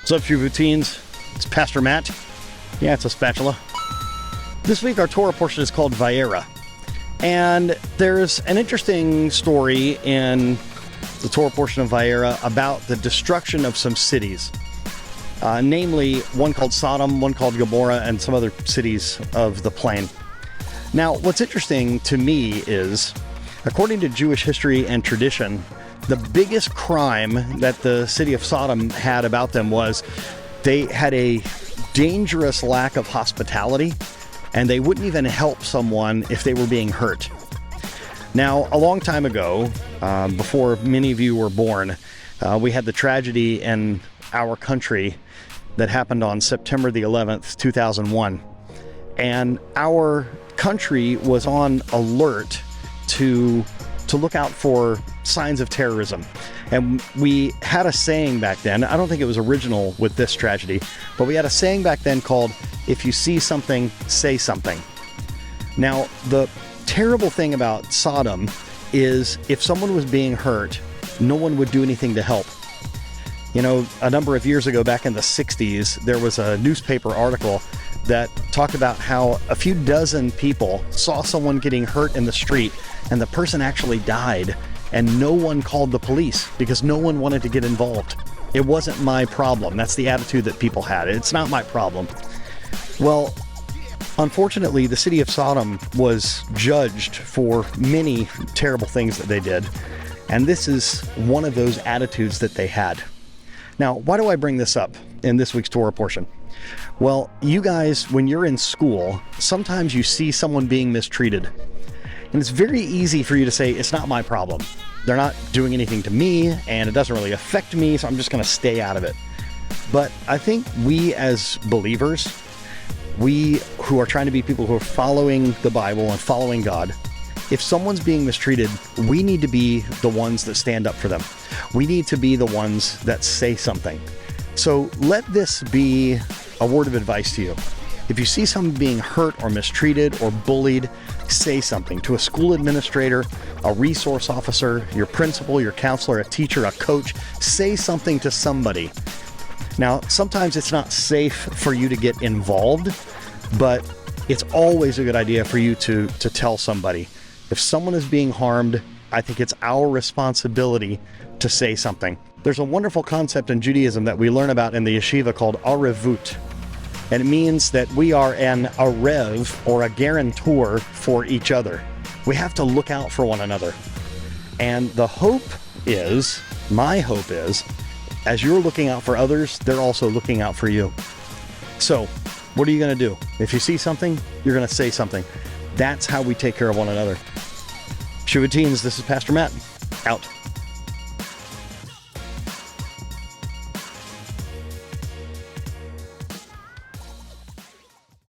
What's up, Shuvu teens? It's Pastor Matt. Yeah, it's a spatula. This week, our Torah portion is called Vayera. And there's an interesting story in the Torah portion of Vayera about the destruction of some cities. Namely, one called Sodom, one called Gomorrah, and some other cities of the plain. Now, what's interesting to me is, according to Jewish history and tradition, the biggest crime that the city of Sodom had about them was they had a dangerous lack of hospitality, and they wouldn't even help someone if they were being hurt. Now, a long time ago, before many of you were born, we had the tragedy in our country that happened on September the 11th, 2001. And our country was on alert to look out for signs of terrorism. And we had a saying back then, I don't think it was original with this tragedy, but we had a saying back then called, if you see something, say something. Now, the terrible thing about Sodom is if someone was being hurt, no one would do anything to help. You know, a number of years ago, back in the 60s, there was a newspaper article that talked about how a few dozen people saw someone getting hurt in the street, and the person actually died, and no one called the police because no one wanted to get involved. It wasn't my problem. That's the attitude that people had. It's not my problem. Well, unfortunately, the city of Sodom was judged for many terrible things that they did, and this is one of those attitudes that they had. Now, why do I bring this up in this week's Torah portion? Well, you guys, when you're in school, sometimes you see someone being mistreated. And it's very easy for you to say, it's not my problem. They're not doing anything to me, and it doesn't really affect me, so I'm just going to stay out of it. But I think we as believers, we who are trying to be people who are following the Bible and following God, if someone's being mistreated, we need to be the ones that stand up for them. We need to be the ones that say something. So let this be a word of advice to you. If you see someone being hurt or mistreated or bullied, say something to a school administrator, a resource officer, your principal, your counselor, a teacher, a coach. Say something to somebody. Now, sometimes it's not safe for you to get involved, but it's always a good idea for you to tell somebody. If someone is being harmed, I think it's our responsibility to say something. There's a wonderful concept in Judaism that we learn about in the yeshiva called arevut. And it means that we are an arev, or a guarantor, for each other. We have to look out for one another. And the hope is, my hope is, as you're looking out for others, they're also looking out for you. So, what are you going to do? If you see something, you're going to say something. That's how we take care of one another. Shuvu teens, this is Pastor Matt, out.